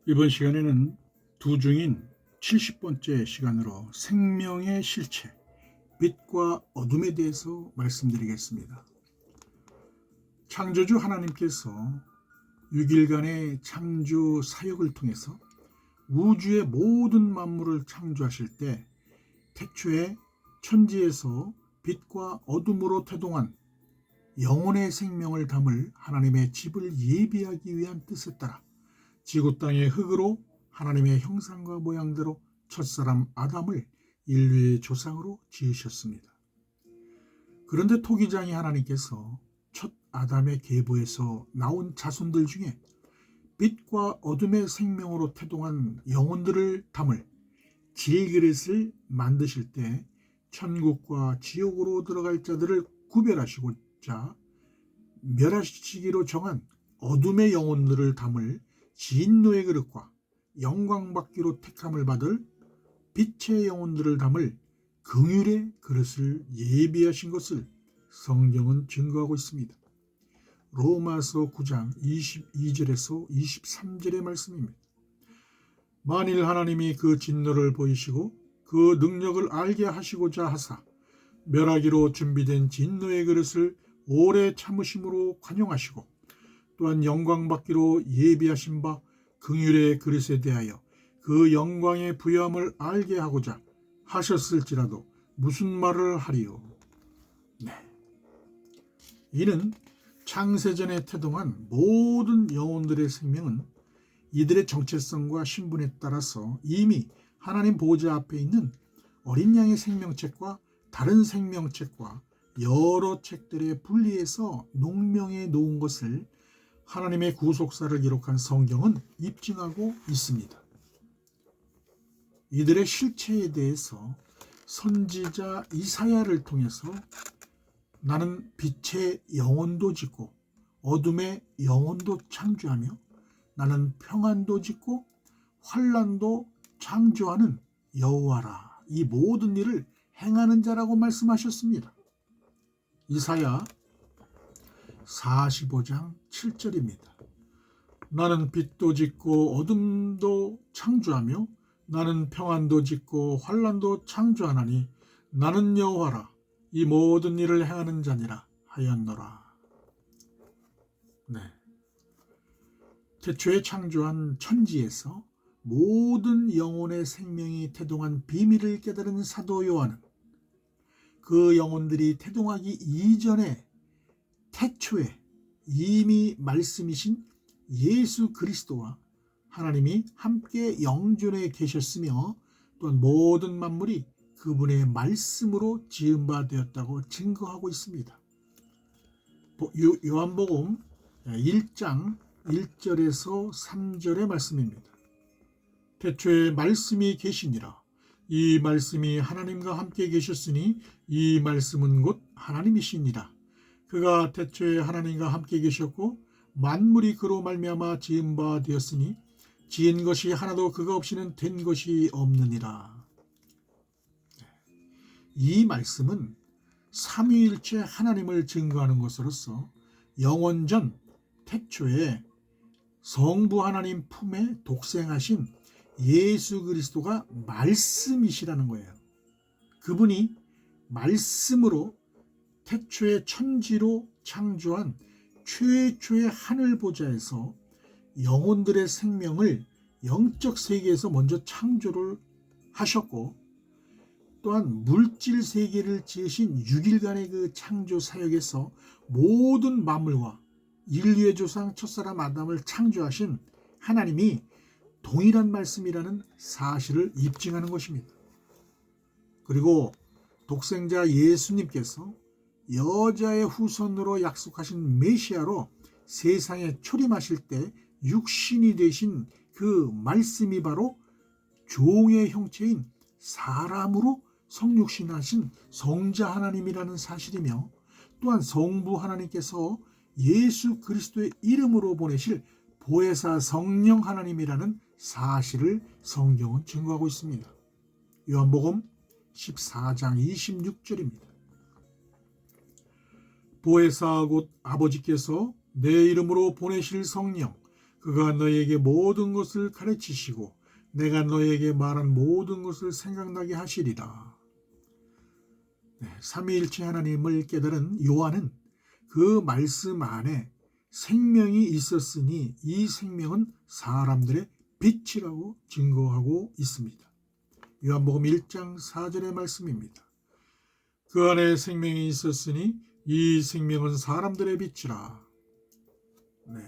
이번 시간에는 두중인 70번째 시간으로 생명의 실체, 빛과 어둠에 대해서 말씀드리겠습니다. 창조주 하나님께서 6일간의 창조 사역을 통해서 우주의 모든 만물을 창조하실 때 태초에 천지에서 빛과 어둠으로 태동한 영혼의 생명을 담을 하나님의 집을 예비하기 위한 뜻에 따라 지구 땅의 흙으로 하나님의 형상과 모양대로 첫사람 아담을 인류의 조상으로 지으셨습니다. 그런데 토기장이 하나님께서 첫 아담의 계보에서 나온 자손들 중에 빛과 어둠의 생명으로 태동한 영혼들을 담을 질그릇을 만드실 때 천국과 지옥으로 들어갈 자들을 구별하시고자 멸하시기로 정한 어둠의 영혼들을 담을 진노의 그릇과 영광받기로 택함을 받을 빛의 영혼들을 담을 긍휼의 그릇을 예비하신 것을 성경은 증거하고 있습니다. 로마서 9장 22절에서 23절의 말씀입니다. 만일 하나님이 그 진노를 보이시고 그 능력을 알게 하시고자 하사 멸하기로 준비된 진노의 그릇을 오래 참으심으로 관용하시고 또한 영광받기로 예비하신 바 긍휼의 그릇에 대하여 그 영광의 부여함을 알게 하고자 하셨을지라도 무슨 말을 하리요? 네. 이는 창세전에 태동한 모든 영혼들의 생명은 이들의 정체성과 신분에 따라서 이미 하나님 보좌 앞에 있는 어린 양의 생명책과 다른 생명책과 여러 책들에 분리해서 농명해 놓은 것을 하나님의 구속사를 기록한 성경은 입증하고 있습니다. 이들의 실체에 대해서 선지자 이사야를 통해서 나는 빛의 영혼도 짓고 어둠의 영혼도 창조하며 나는 평안도 짓고 환난도 창조하는 여호와라, 이 모든 일을 행하는 자라고 말씀하셨습니다. 이사야 45장 7절입니다. 나는 빛도 짓고 어둠도 창조하며 나는 평안도 짓고 환난도 창조하나니 나는 여호와라, 이 모든 일을 행하는 자니라 하였노라. 네. 태초에 창조한 천지에서 모든 영혼의 생명이 태동한 비밀을 깨달은 사도 요한은 그 영혼들이 태동하기 이전에 태초에 이미 말씀이신 예수 그리스도와 하나님이 함께 영존해 계셨으며 또한 모든 만물이 그분의 말씀으로 지은 바 되었다고 증거하고 있습니다. 요한복음 1장 1절에서 3절의 말씀입니다. 태초에 말씀이 계시니라. 이 말씀이 하나님과 함께 계셨으니 이 말씀은 곧 하나님이시니라. 그가 태초에 하나님과 함께 계셨고 만물이 그로 말미암아 지은 바 되었으니 지은 것이 하나도 그가 없이는 된 것이 없느니라. 이 말씀은 삼위일체 하나님을 증거하는 것으로서 영원전 태초에 성부 하나님 품에 독생하신 예수 그리스도가 말씀이시라는 거예요. 그분이 말씀으로 태초에 천지로 창조한 최초의 하늘 보좌에서 영혼들의 생명을 영적 세계에서 먼저 창조를 하셨고 또한 물질 세계를 지으신 6일간의 그 창조 사역에서 모든 만물과 인류의 조상 첫사람 아담을 창조하신 하나님이 동일한 말씀이라는 사실을 입증하는 것입니다. 그리고 독생자 예수님께서 여자의 후손으로 약속하신 메시아로 세상에 초림하실 때 육신이 되신 그 말씀이 바로 종의 형체인 사람으로 성육신하신 성자 하나님이라는 사실이며 또한 성부 하나님께서 예수 그리스도의 이름으로 보내실 보혜사 성령 하나님이라는 사실을 성경은 증거하고 있습니다. 요한복음 14장 26절입니다. 보혜사 곧 아버지께서 내 이름으로 보내실 성령 그가 너에게 모든 것을 가르치시고 내가 너에게 말한 모든 것을 생각나게 하시리라. 삼위일체 하나님을 깨달은 요한은 그 말씀 안에 생명이 있었으니 이 생명은 사람들의 빛이라고 증거하고 있습니다. 요한복음 1장 4절의 말씀입니다. 그 안에 생명이 있었으니 이 생명은 사람들의 빛이라.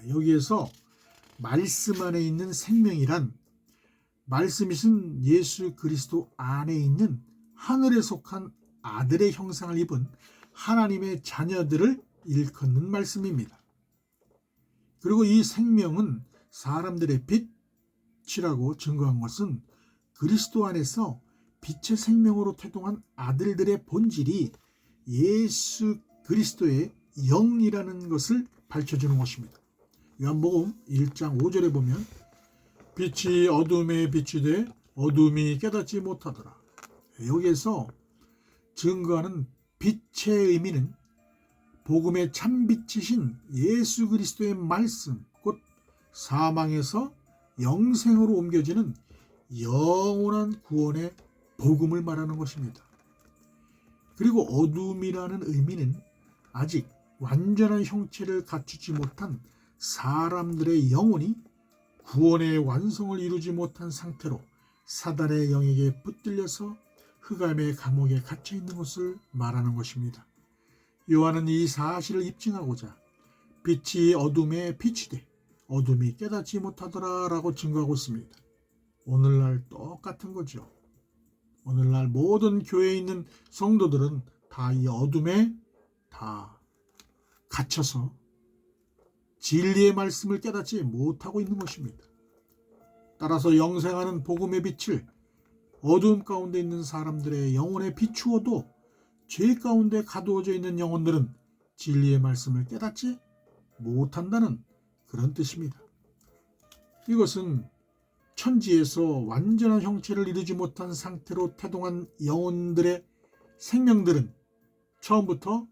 여기에서 말씀 안에 있는 생명이란 말씀이신 예수 그리스도 안에 있는 하늘에 속한 아들의 형상을 입은 하나님의 자녀들을 일컫는 말씀입니다. 그리고 이 생명은 사람들의 빛이라고 증거한 것은 그리스도 안에서 빛의 생명으로 태동한 아들들의 본질이 예수 그리스도의 영이라는 것을 밝혀주는 것입니다. 요한복음 1장 5절에 보면 빛이 어둠에 빛이 돼 어둠이 깨닫지 못하더라. 여기에서 증거하는 빛의 의미는 복음의 참빛이신 예수 그리스도의 말씀, 곧 사망에서 영생으로 옮겨지는 영원한 구원의 복음을 말하는 것입니다. 그리고 어둠이라는 의미는 아직 완전한 형체를 갖추지 못한 사람들의 영혼이 구원의 완성을 이루지 못한 상태로 사단의 영에게 붙들려서 흑암의 감옥에 갇혀 있는 것을 말하는 것입니다. 요한은 이 사실을 입증하고자 빛이 어둠에 빛이 돼 어둠이 깨닫지 못하더라 라고 증거하고 있습니다. 오늘날 똑같은 거죠. 오늘날 모든 교회에 있는 성도들은 다 이 어둠에 다 갇혀서 진리의 말씀을 깨닫지 못하고 있는 것입니다. 따라서 영생하는 복음의 빛을 어두움 가운데 있는 사람들의 영혼에 비추어도 죄 가운데 가두어져 있는 영혼들은 진리의 말씀을 깨닫지 못한다는 그런 뜻입니다. 이것은 천지에서 완전한 형체를 이루지 못한 상태로 태동한 영혼들의 생명들은 처음부터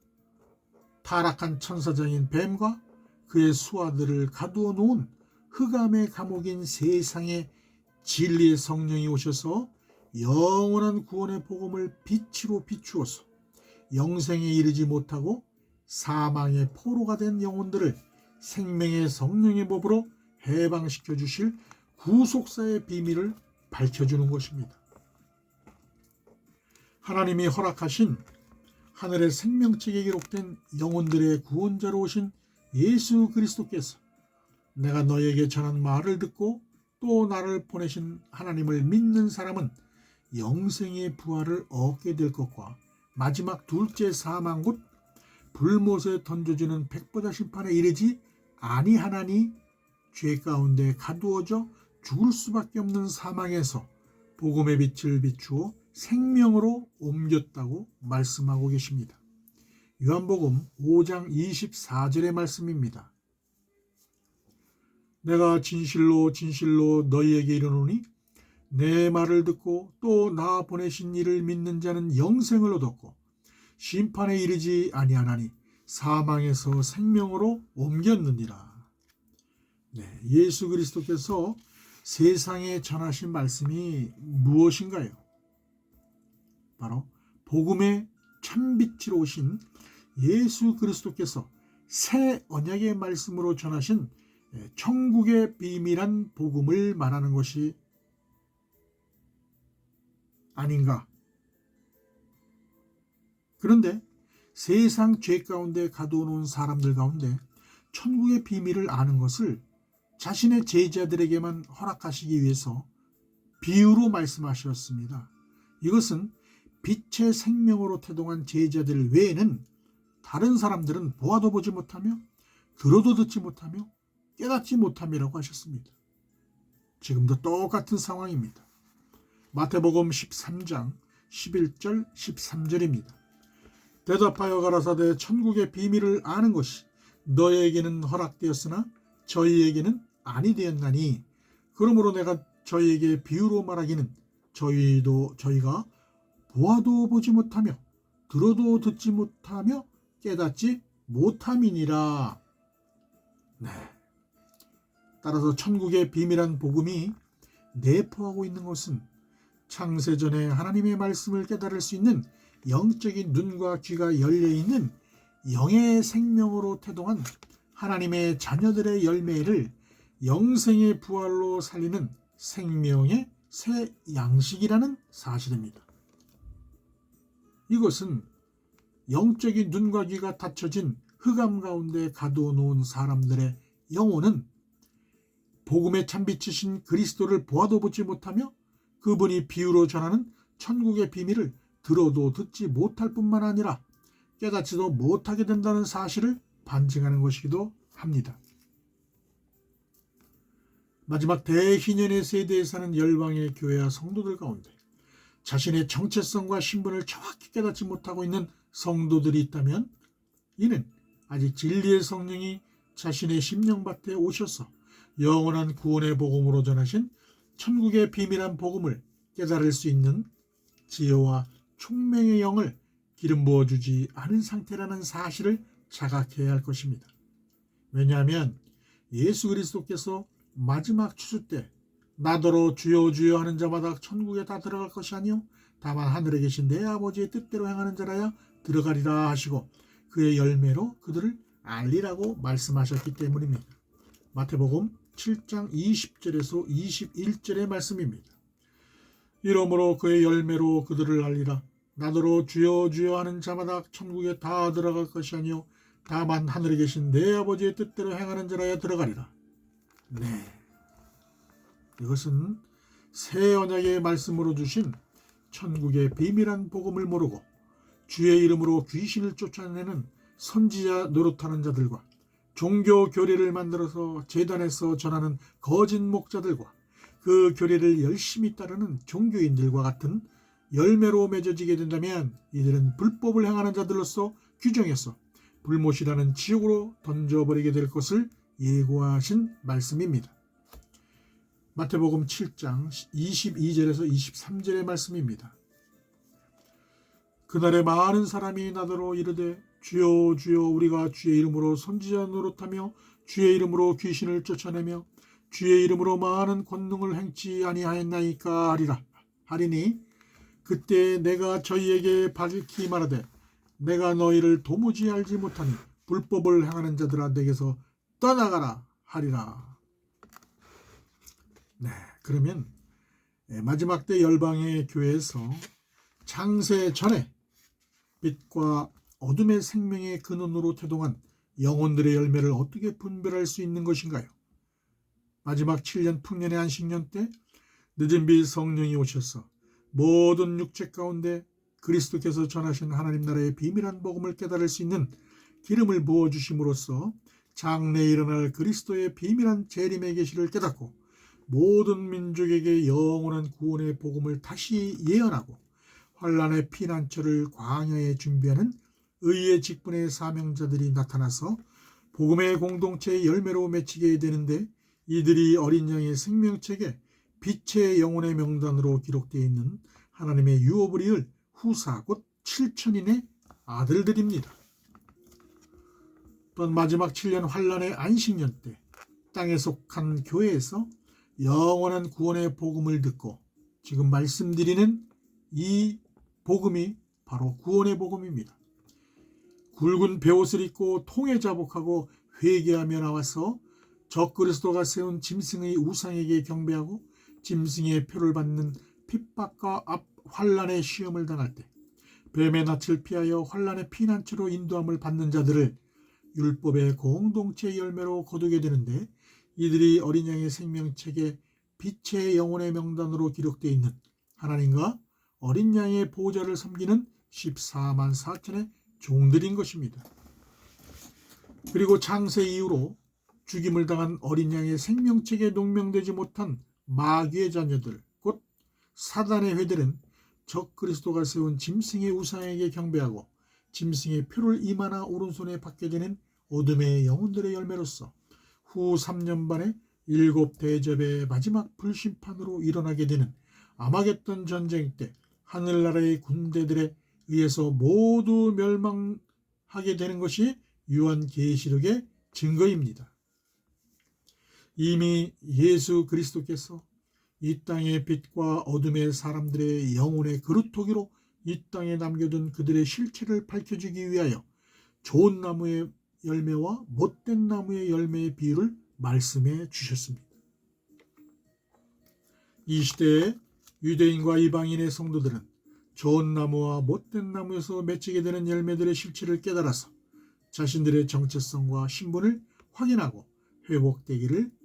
타락한 천사장인 뱀과 그의 수하들을 가두어 놓은 흑암의 감옥인 세상에 진리의 성령이 오셔서 영원한 구원의 복음을 빛으로 비추어서 영생에 이르지 못하고 사망의 포로가 된 영혼들을 생명의 성령의 법으로 해방시켜 주실 구속사의 비밀을 밝혀주는 것입니다. 하나님이 허락하신 하늘의 생명책에 기록된 영혼들의 구원자로 오신 예수 그리스도께서 내가 너에게 전한 말을 듣고 또 나를 보내신 하나님을 믿는 사람은 영생의 부활을 얻게 될 것과 마지막 둘째 사망 곧 불못에 던져지는 백보자 심판에 이르지 아니하나니 죄 가운데 가두어져 죽을 수밖에 없는 사망에서 복음의 빛을 비추어 생명으로 옮겼다고 말씀하고 계십니다. 요한복음 5장 24절의 말씀입니다. 내가 진실로 진실로 너희에게 이르노니 내 말을 듣고 또 나 보내신 이를 믿는 자는 영생을 얻었고 심판에 이르지 아니하나니 사망에서 생명으로 옮겼느니라. 예수 그리스도께서 세상에 전하신 말씀이 무엇인가요? 바로 복음의 참빛으로 오신 예수 그리스도께서 새 언약의 말씀으로 전하신 천국의 비밀한 복음을 말하는 것이 아닌가. 그런데 세상 죄 가운데 가두어 놓은 사람들 가운데 천국의 비밀을 아는 것을 자신의 제자들에게만 허락하시기 위해서 비유로 말씀하셨습니다. 이것은 빛의 생명으로 태동한 제자들 외에는 다른 사람들은 보아도 보지 못하며 들어도 듣지 못하며 깨닫지 못함이라고 하셨습니다. 지금도 똑같은 상황입니다. 마태복음 13장 11절 13절입니다. 대답하여 가라사대 천국의 비밀을 아는 것이 너희에게는 허락되었으나 저희에게는 아니 되었나니 그러므로 내가 저희에게 비유로 말하기는 저희가 보아도 보지 못하며 들어도 듣지 못하며 깨닫지 못함이니라. 따라서 천국의 비밀한 복음이 내포하고 있는 것은 창세전에 하나님의 말씀을 깨달을 수 있는 영적인 눈과 귀가 열려있는 영의 생명으로 태동한 하나님의 자녀들의 열매를 영생의 부활로 살리는 생명의 새 양식이라는 사실입니다. 이것은 영적인 눈과 귀가 닫혀진 흑암 가운데 가두어놓은 사람들의 영혼은 복음의 참빛이신 그리스도를 보아도 보지 못하며 그분이 비유로 전하는 천국의 비밀을 들어도 듣지 못할 뿐만 아니라 깨닫지도 못하게 된다는 사실을 반증하는 것이기도 합니다. 마지막 대희년의 세대에 사는 열방의 교회와 성도들 가운데 자신의 정체성과 신분을 정확히 깨닫지 못하고 있는 성도들이 있다면 이는 아직 진리의 성령이 자신의 심령밭에 오셔서 영원한 구원의 복음으로 전하신 천국의 비밀한 복음을 깨달을 수 있는 지혜와 총명의 영을 기름 부어주지 않은 상태라는 사실을 자각해야 할 것입니다. 왜냐하면 예수 그리스도께서 마지막 추수 때 나더러 주여 주여 하는 자마다 천국에 다 들어갈 것이 아니요 다만 하늘에 계신 내 아버지의 뜻대로 행하는 자라야 들어가리라 하시고 그의 열매로 그들을 알리라고 말씀하셨기 때문입니다. 마태복음 7장 20절에서 21절의 말씀입니다. 이러므로 그의 열매로 그들을 알리라. 나더러 주여 주여 하는 자마다 천국에 다 들어갈 것이 아니요 다만 하늘에 계신 내 아버지의 뜻대로 행하는 자라야 들어가리라. 네, 이것은 새 언약의 말씀으로 주신 천국의 비밀한 복음을 모르고 주의 이름으로 귀신을 쫓아내는 선지자 노릇하는 자들과 종교 교리를 만들어서 제단에서 전하는 거짓 목자들과 그 교리를 열심히 따르는 종교인들과 같은 열매로 맺어지게 된다면 이들은 불법을 행하는 자들로서 규정해서 불못이라는 지옥으로 던져버리게 될 것을 예고하신 말씀입니다. 마태복음 7장 22절에서 23절의 말씀입니다. 그날에 많은 사람이 나더러 이르되 주여 주여 우리가 주의 이름으로 선지자 노릇하며 주의 이름으로 귀신을 쫓아내며 주의 이름으로 많은 권능을 행치 아니하였나이까 하리니 그때 내가 저희에게 밝히 말하되 내가 너희를 도무지 알지 못하니 불법을 행하는 자들아 내게서 떠나가라 하리라. 네, 그러면 마지막 때 열방의 교회에서 창세 전에 빛과 어둠의 생명의 근원으로 태동한 영혼들의 열매를 어떻게 분별할 수 있는 것인가요? 마지막 7년 풍년의 안식년 때 늦은 빛 성령이 오셔서 모든 육체 가운데 그리스도께서 전하신 하나님 나라의 비밀한 복음을 깨달을 수 있는 기름을 부어주심으로써 장래에 일어날 그리스도의 비밀한 재림의 계시를 깨닫고 모든 민족에게 영원한 구원의 복음을 다시 예언하고 환란의 피난처를 광야에 준비하는 의의 직분의 사명자들이 나타나서 복음의 공동체의 열매로 맺히게 되는데 이들이 어린 양의 생명책에 빛의 영혼의 명단으로 기록되어 있는 하나님의 유업을 이을 후사 곧 7천인의 아들들입니다. 또한 마지막 7년 환란의 안식년 때 땅에 속한 교회에서 영원한 구원의 복음을 듣고 지금 말씀드리는 이 복음이 바로 구원의 복음입니다. 굵은 베옷을 입고 통에 자복하고 회개하며 나와서 적그리스도가 세운 짐승의 우상에게 경배하고 짐승의 표를 받는 핍박과 환란의 시험을 당할 때 뱀의 낯을 피하여 환란의 피난처로 인도함을 받는 자들을 율법의 공동체 열매로 거두게 되는데 이들이 어린 양의 생명책에 빛의 영혼의 명단으로 기록되어 있는 하나님과 어린 양의 보호자를 섬기는 14만 4천의 종들인 것입니다. 그리고 창세 이후로 죽임을 당한 어린 양의 생명책에 농명되지 못한 마귀의 자녀들 곧 사단의 회들은 적그리스도가 세운 짐승의 우상에게 경배하고 짐승의 표를 이마나 오른손에 받게 되는 어둠의 영혼들의 열매로서 후 3년 반의 7 대접의 마지막 불심판으로 일어나게 되는 아마겟돈 전쟁 때 하늘나라의 군대들에 의해서 모두 멸망하게 되는 것이 요한계시록의 증거입니다. 이미 예수 그리스도께서 이 땅의 빛과 어둠의 사람들의 영혼의 그루터기로 이 땅에 남겨둔 그들의 실체를 밝혀주기 위하여 좋은 나무의 열매와 못된 나무의 열매의 비유를 말씀해 주셨습니다. 이 시대에 유대인과 이방인의 성도들은 좋은 나무와 못된 나무에서 맺히게 되는 열매들의 실체를 깨달아서 자신들의 정체성과 신분을 확인하고 회복되기를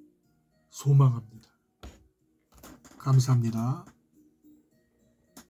소망합니다. 감사합니다.